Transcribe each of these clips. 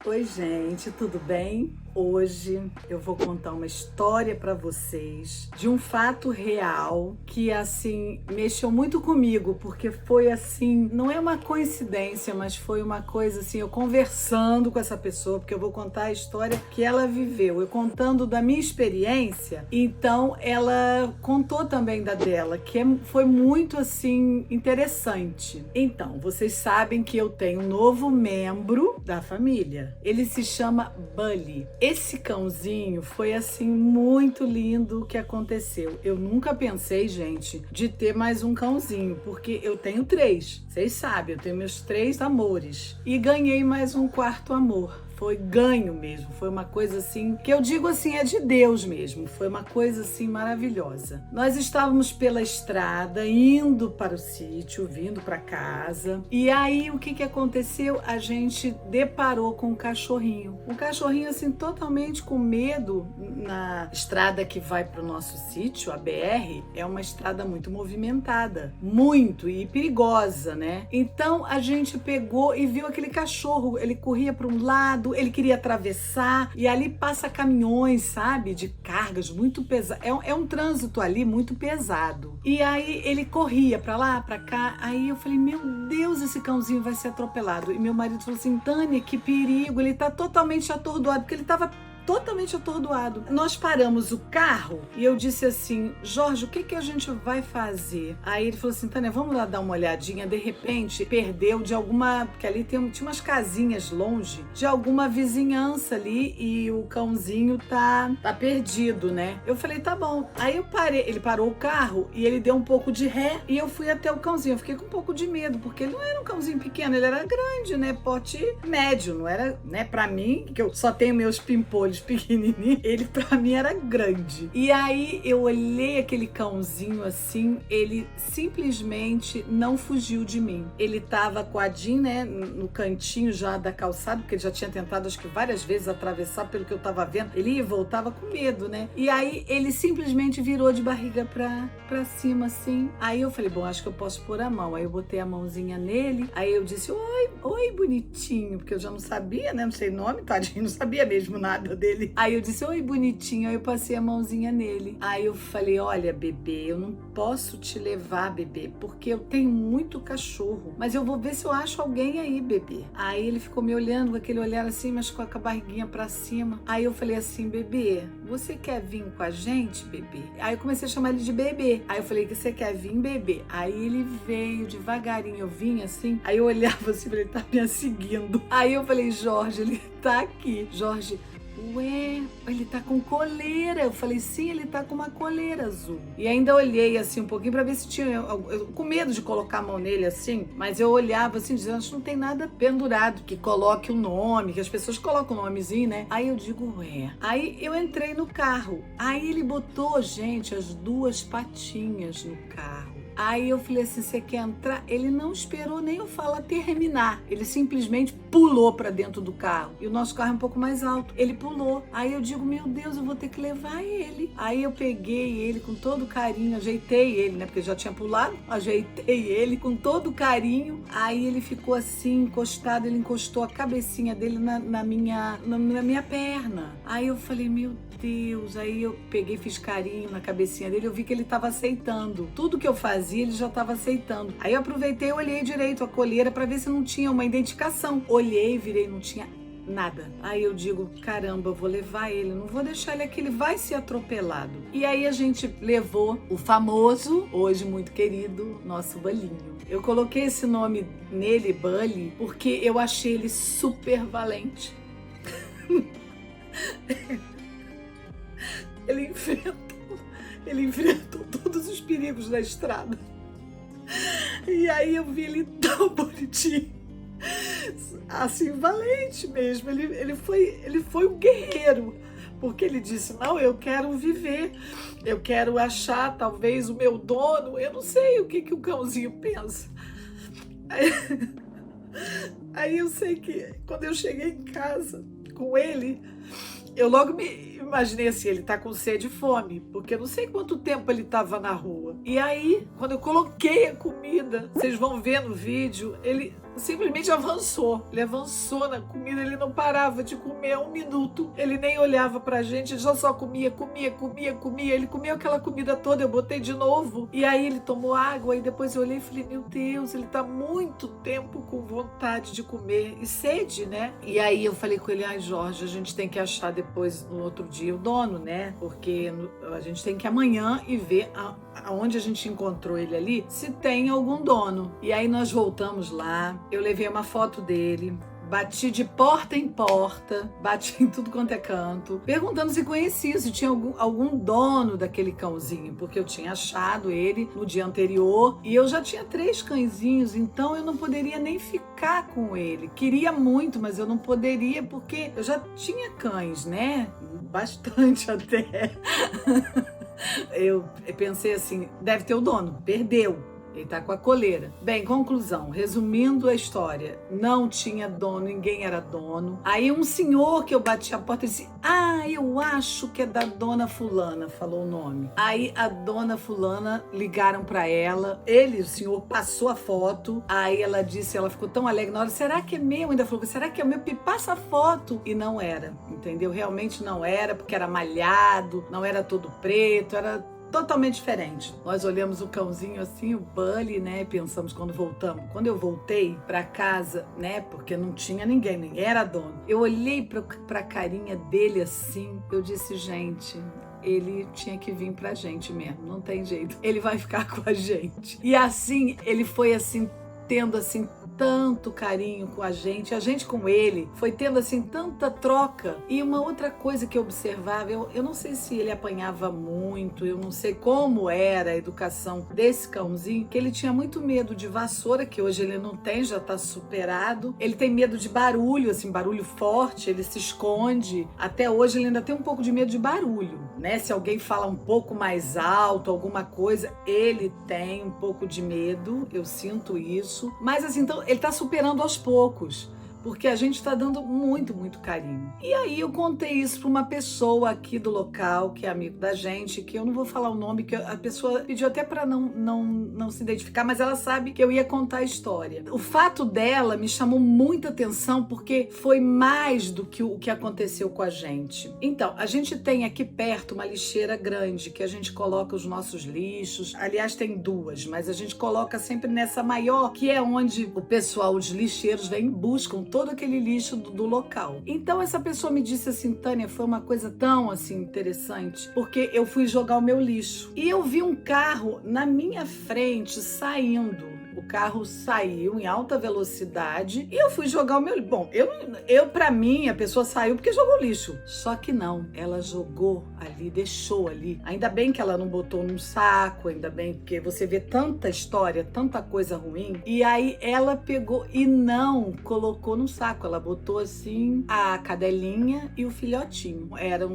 Oi, gente, tudo bem? Hoje eu vou contar uma história para vocês de um fato real que assim mexeu muito comigo, porque foi assim, não é uma coincidência, mas foi uma coisa assim, eu conversando com essa pessoa, porque eu vou contar a história que ela viveu, eu contando da minha experiência, então ela contou também da dela, foi muito assim interessante. Então, vocês sabem que eu tenho um novo membro da família. Ele se chama Bully. Esse cãozinho foi assim muito lindo o que aconteceu. Eu nunca pensei, gente, de ter mais um cãozinho, porque eu tenho 3. Vocês sabem, eu tenho meus 3 amores. E ganhei mais um quarto amor. Foi ganho mesmo, foi uma coisa assim, que eu digo assim, é de Deus mesmo, foi uma coisa assim maravilhosa. Nós estávamos pela estrada, indo para o sítio, vindo para casa, e aí o que aconteceu? A gente deparou com um cachorrinho assim totalmente com medo. Na estrada que vai para o nosso sítio, a BR, é uma estrada muito movimentada, muito, e perigosa, né? Então a gente pegou e viu aquele cachorro, ele corria para um lado, ele queria atravessar, e ali passa caminhões, sabe, de cargas muito pesadas, é um trânsito ali muito pesado, e aí ele corria pra lá, pra cá, aí eu falei, meu Deus, esse cãozinho vai ser atropelado, e meu marido falou assim, Tânia, que perigo, ele tá totalmente atordoado, porque ele tava totalmente atordoado. Nós paramos o carro e eu disse assim, Jorge, o que a gente vai fazer? Aí ele falou assim, Tânia, vamos lá dar uma olhadinha. De repente, perdeu de alguma... Porque ali tinha umas casinhas longe, de alguma vizinhança ali, e o cãozinho tá perdido, né? Eu falei, tá bom. Aí eu parei, ele parou o carro e ele deu um pouco de ré e eu fui até o cãozinho. Eu fiquei com um pouco de medo, porque ele não era um cãozinho pequeno, ele era grande, né? Porte médio, não era, né? Pra mim, que eu só tenho meus pimpolhos pequenininho, ele pra mim era grande. E aí eu olhei aquele cãozinho assim, ele simplesmente não fugiu de mim. Ele tava coadinho, né, no cantinho já da calçada, porque ele já tinha tentado acho que várias vezes atravessar, pelo que eu tava vendo. Ele ia e voltava com medo, né? E aí ele simplesmente virou de barriga pra cima assim. Aí eu falei, bom, acho que eu posso pôr a mão. Aí eu botei a mãozinha nele, aí eu disse, oi bonitinho, porque eu já não sabia, né, não sei o nome, tadinho, não sabia mesmo nada dele. Aí eu disse, oi bonitinho, aí eu passei a mãozinha nele. Aí eu falei, olha bebê, eu não posso te levar, bebê, porque eu tenho muito cachorro, mas eu vou ver se eu acho alguém aí, bebê. Aí ele ficou me olhando com aquele olhar assim, mas com a barriguinha pra cima. Aí eu falei assim, bebê, você quer vir com a gente, bebê? Aí eu comecei a chamar ele de bebê. Aí eu falei, que você quer vir, bebê? Aí ele veio devagarinho, eu vim assim, aí eu olhava assim, ele tá me seguindo. Aí eu falei, Jorge, ele tá aqui. Jorge, ué, ele tá com coleira. Eu falei, sim, ele tá com uma coleira azul. E ainda olhei assim um pouquinho pra ver se tinha... Eu com medo de colocar a mão nele assim, mas eu olhava assim, dizendo, acho que não tem nada pendurado que coloque o nome, que as pessoas colocam o nomezinho, né? Aí eu digo, ué. Aí eu entrei no carro. Aí ele botou, gente, as 2 patinhas no carro. Aí eu falei assim, você quer entrar? Ele não esperou nem eu falar terminar. Ele simplesmente pulou pra dentro do carro. E o nosso carro é um pouco mais alto. Ele pulou. Aí eu digo, meu Deus, eu vou ter que levar ele. Aí eu peguei ele com todo carinho, ajeitei ele, né? Porque já tinha pulado. Ajeitei ele com todo carinho. Aí ele ficou assim, encostado. Ele encostou a cabecinha dele na minha perna. Aí eu falei, meu Deus. Aí eu peguei, fiz carinho na cabecinha dele. Eu vi que ele tava aceitando. Tudo que eu fazia, ele já estava aceitando. Aí eu aproveitei e olhei direito a coleira para ver se não tinha uma identificação. Olhei, virei, não tinha nada. Aí eu digo, caramba, eu vou levar ele, não vou deixar ele aqui, ele vai ser atropelado. E aí a gente levou o famoso, hoje muito querido, nosso Bullinho. Eu coloquei esse nome nele, Bully, porque eu achei ele super valente. Ele enfrentou todos os perigos da estrada. E aí eu vi ele tão bonitinho, assim, valente mesmo. Ele foi um guerreiro, porque ele disse, não, eu quero viver, eu quero achar talvez o meu dono, eu não sei o que o cãozinho pensa. Aí eu sei que quando eu cheguei em casa com ele, eu logo me imaginei assim, ele tá com sede e fome, porque eu não sei quanto tempo ele tava na rua. E aí, quando eu coloquei a comida, vocês vão ver no vídeo, ele simplesmente avançou. Ele avançou na comida, ele não parava de comer 1 minuto. Ele nem olhava pra gente, ele só comia. Ele comeu aquela comida toda, eu botei de novo. E aí ele tomou água, e depois eu olhei e falei, meu Deus, ele tá muito tempo com vontade de comer e sede, né? E aí eu falei com ele, ai Jorge, a gente tem que achar depois, no outro dia, o dono, né? Porque a gente tem que ir amanhã e ver aonde a gente encontrou ele ali, se tem algum dono. E aí nós voltamos lá, eu levei uma foto dele, bati de porta em porta, bati em tudo quanto é canto, perguntando se conhecia, se tinha algum dono daquele cãozinho, porque eu tinha achado ele no dia anterior e eu já tinha 3 cãezinhos, então eu não poderia nem ficar com ele. Queria muito, mas eu não poderia porque eu já tinha cães, né? Bastante até. Eu pensei assim, deve ter o dono, perdeu. Ele tá com a coleira. Bem, conclusão, resumindo a história, não tinha dono, ninguém era dono. Aí um senhor que eu bati a porta disse, eu acho que é da dona fulana, falou o nome. Aí a dona fulana, ligaram pra ela, o senhor passou a foto, aí ela disse, ela ficou tão alegre na hora, será que é meu? Ainda falou, será que é o meu? Passa a foto. E não era, entendeu? Realmente não era, porque era malhado, não era todo preto, era totalmente diferente. Nós olhamos o cãozinho assim, o Bully, né? Pensamos quando voltamos. Quando eu voltei pra casa, né? Porque não tinha ninguém era dono. Eu olhei pra carinha dele assim, eu disse, gente, ele tinha que vir pra gente mesmo, não tem jeito. Ele vai ficar com a gente. E assim, ele foi assim, tendo assim, tanto carinho com a gente com ele, foi tendo assim tanta troca. E uma outra coisa que eu observava, eu não sei se ele apanhava muito, eu não sei como era a educação desse cãozinho, que ele tinha muito medo de vassoura, que hoje ele não tem, já tá superado. Ele tem medo de barulho, assim, barulho forte, ele se esconde. Até hoje ele ainda tem um pouco de medo de barulho, né? Se alguém fala um pouco mais alto, alguma coisa, ele tem um pouco de medo, eu sinto isso. Mas assim, então ele tá superando aos poucos, porque a gente está dando muito, muito carinho. E aí eu contei isso para uma pessoa aqui do local, que é amigo da gente, que eu não vou falar o nome, que a pessoa pediu até para não se identificar, mas ela sabe que eu ia contar a história. O fato dela me chamou muita atenção, porque foi mais do que o que aconteceu com a gente. Então, a gente tem aqui perto uma lixeira grande, que a gente coloca os nossos lixos. Aliás, tem 2, mas a gente coloca sempre nessa maior, que é onde o pessoal, os lixeiros, vêm e buscam todo aquele lixo do local. Então essa pessoa me disse assim, Tânia, foi uma coisa tão assim interessante, porque eu fui jogar o meu lixo e eu vi um carro na minha frente saindo. O carro saiu em alta velocidade e eu fui jogar o meu lixo. Bom, eu para mim, a pessoa saiu porque jogou lixo. Só que não, ela jogou ali, deixou ali. Ainda bem que ela não botou num saco, ainda bem, porque você vê tanta história, tanta coisa ruim. E aí ela pegou e não colocou no saco. Ela botou assim a cadelinha e o filhotinho.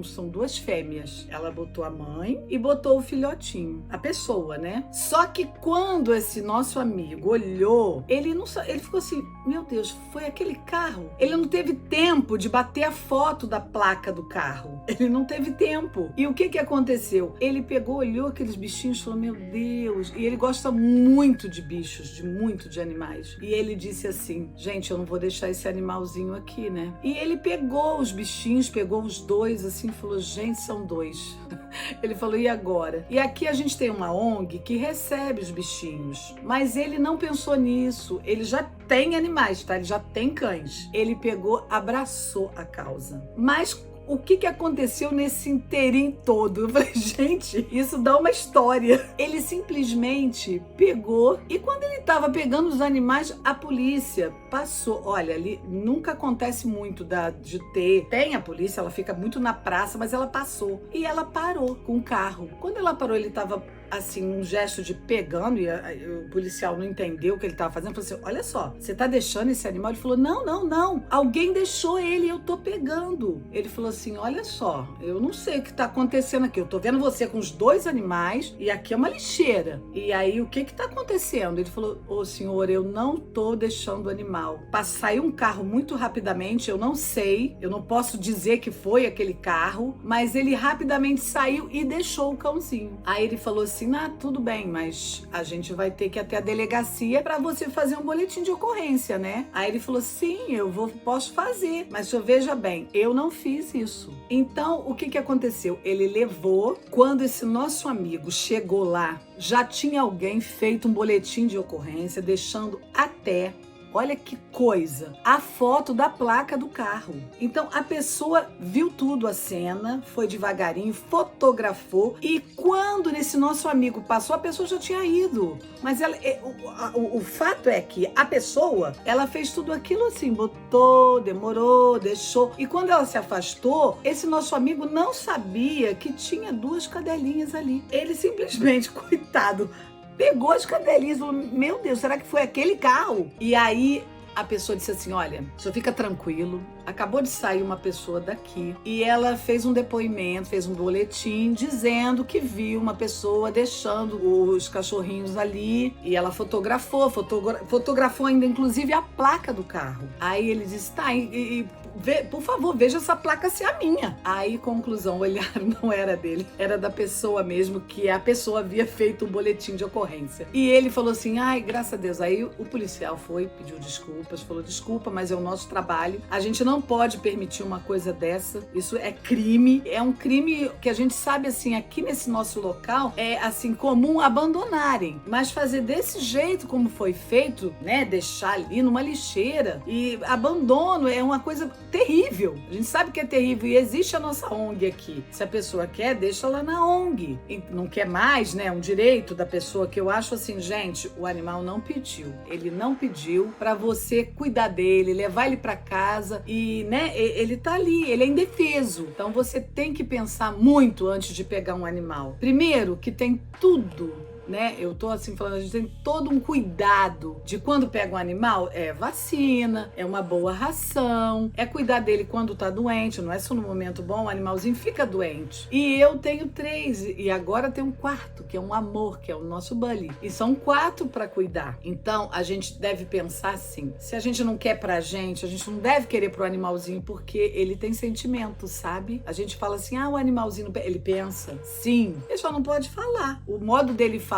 São 2 fêmeas. Ela botou a mãe e botou o filhotinho. A pessoa, né? Só que quando esse nosso amigo olhou, ele ficou assim, meu Deus, foi aquele carro? Ele não teve tempo de bater a foto da placa do carro. Ele não teve tempo. E o que aconteceu? Ele pegou, olhou aqueles bichinhos e falou, meu Deus. E ele gosta muito de bichos, de animais. E ele disse assim, gente, eu não vou deixar esse animalzinho aqui, né? E ele pegou os bichinhos, pegou os 2, assim, falou, gente, são 2. Ele falou, e agora? E aqui a gente tem uma ONG que recebe os bichinhos, mas ele não pensou nisso. Ele já tem animais, tá? Ele já tem cães. Ele pegou, abraçou a causa. Mas o que aconteceu nesse inteirinho todo? Eu falei, gente, isso dá uma história. Ele simplesmente pegou e quando ele estava pegando os animais, a polícia passou. Olha, ali nunca acontece muito de ter. Tem a polícia, ela fica muito na praça, mas ela passou. E ela parou com o carro. Quando ela parou, ele estava assim, um gesto de pegando, e o policial não entendeu o que ele estava fazendo, falou assim, olha só, você tá deixando esse animal? Ele falou, não, alguém deixou ele, eu tô pegando. Ele falou assim, olha só, eu não sei o que tá acontecendo aqui, eu tô vendo você com os 2 animais, e aqui é uma lixeira, e aí o que tá acontecendo? Ele falou, ô senhor, eu não tô deixando o animal, saiu um carro muito rapidamente, eu não sei, eu não posso dizer que foi aquele carro, mas ele rapidamente saiu e deixou o cãozinho. Aí ele falou assim, assim, tudo bem, mas a gente vai ter que ir até a delegacia para você fazer um boletim de ocorrência, né? Aí ele falou, sim, posso fazer, mas veja bem, eu não fiz isso. Então, o que aconteceu? Ele levou, quando esse nosso amigo chegou lá, já tinha alguém feito um boletim de ocorrência, deixando até, olha que coisa, a foto da placa do carro. Então a pessoa viu tudo, a cena, foi devagarinho, fotografou, e quando esse nosso amigo passou, a pessoa já tinha ido. Mas o fato é que a pessoa, ela fez tudo aquilo assim, botou, demorou, deixou, e quando ela se afastou, esse nosso amigo não sabia que tinha 2 cadelinhas ali. Ele simplesmente, coitado, pegou as cadelinhas e falou, meu Deus, será que foi aquele carro? E aí a pessoa disse assim, olha, o senhor fica tranquilo, acabou de sair uma pessoa daqui e ela fez um depoimento, fez um boletim dizendo que viu uma pessoa deixando os cachorrinhos ali, e ela fotografou ainda inclusive a placa do carro. Aí ele disse, tá, por favor, veja essa placa se é a minha. Aí, conclusão, olharam, não era dele, era da pessoa mesmo, que a pessoa havia feito o boletim de ocorrência. E ele falou assim, ai, graças a Deus. Aí o policial foi, pediu desculpas, falou, desculpa, mas é o nosso trabalho, a gente não pode permitir uma coisa dessa, isso é crime, é um crime que a gente sabe, assim, aqui nesse nosso local, é, assim, comum abandonarem, mas fazer desse jeito como foi feito, né, deixar ali numa lixeira, e abandono é uma coisa terrível, a gente sabe que é terrível, e existe a nossa ONG aqui, se a pessoa quer, deixa lá na ONG, e não quer mais, né, um direito da pessoa, que eu acho assim, gente, o animal não pediu, ele não pediu pra você cuidar dele, levar ele pra casa, e, né, ele tá ali, ele é indefeso, então você tem que pensar muito antes de pegar um animal. Primeiro, que tem tudo, né? Eu tô assim falando, a gente tem todo um cuidado de quando pega um animal, é vacina, é uma boa ração, é cuidar dele quando tá doente, não é só no momento bom, o animalzinho fica doente. E eu tenho 3, e agora tem um 4, que é um amor, que é o nosso Bully. E são 4 para cuidar. Então, a gente deve pensar assim, se a gente não quer pra gente, a gente não deve querer pro animalzinho, porque ele tem sentimento, sabe? A gente fala assim, o animalzinho, ele pensa. Sim, ele só não pode falar. O modo dele falar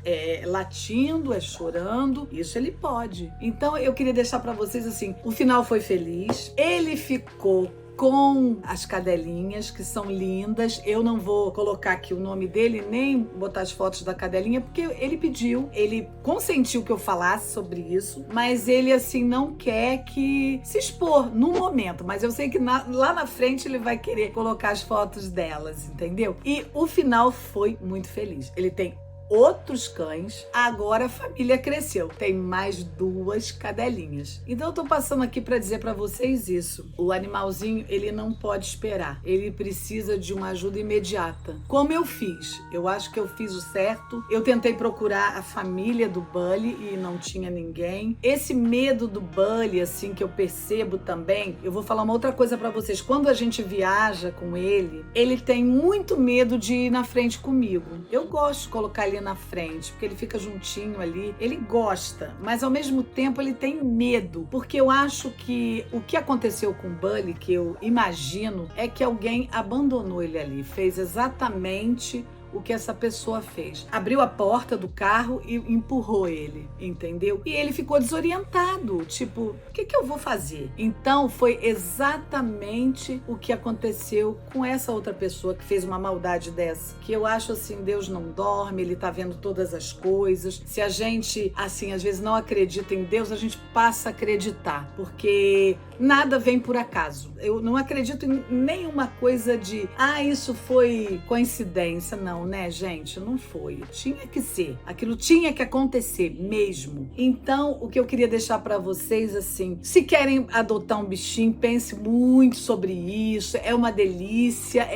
é latindo, é chorando, isso ele pode. Então eu queria deixar pra vocês assim, o final foi feliz, ele ficou com as cadelinhas, que são lindas. Eu não vou colocar aqui o nome dele, nem botar as fotos da cadelinha, porque ele pediu, ele consentiu que eu falasse sobre isso, mas ele, assim, não quer que se expor no momento, mas eu sei que lá na frente ele vai querer colocar as fotos delas, entendeu? E o final foi muito feliz. Ele tem outros cães, agora a família cresceu, tem mais 2 cadelinhas. Então eu tô passando aqui para dizer para vocês isso, o animalzinho, ele não pode esperar, ele precisa de uma ajuda imediata, como eu fiz. Eu acho que eu fiz o certo, eu tentei procurar a família do Bully e não tinha ninguém. Esse medo do Bully, assim, que eu percebo também, eu vou falar uma outra coisa para vocês, quando a gente viaja com ele, ele tem muito medo de ir na frente comigo. Eu gosto de colocar ele na frente, porque ele fica juntinho ali, ele gosta, mas ao mesmo tempo ele tem medo, porque eu acho que o que aconteceu com o Bully, que eu imagino, é que alguém abandonou ele ali, fez exatamente o que essa pessoa fez. Abriu a porta do carro e empurrou ele, entendeu? E ele ficou desorientado, tipo, o que eu vou fazer? Então foi exatamente o que aconteceu com essa outra pessoa que fez uma maldade dessa, que eu acho assim, Deus não dorme, ele tá vendo todas as coisas. Se a gente, assim, às vezes não acredita em Deus, a gente passa a acreditar, porque nada vem por acaso. Eu não acredito em nenhuma coisa de, isso foi coincidência, não, né, gente? Não foi. Tinha que ser. Aquilo tinha que acontecer mesmo. Então, o que eu queria deixar pra vocês, assim, se querem adotar um bichinho, pense muito sobre isso. É uma delícia,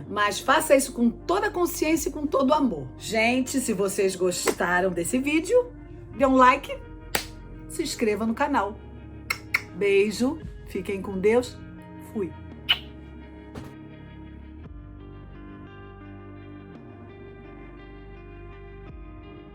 mas faça isso com toda a consciência e com todo o amor. Gente, se vocês gostaram desse vídeo, dê um like, se inscreva no canal. Beijo, fiquem com Deus, fui!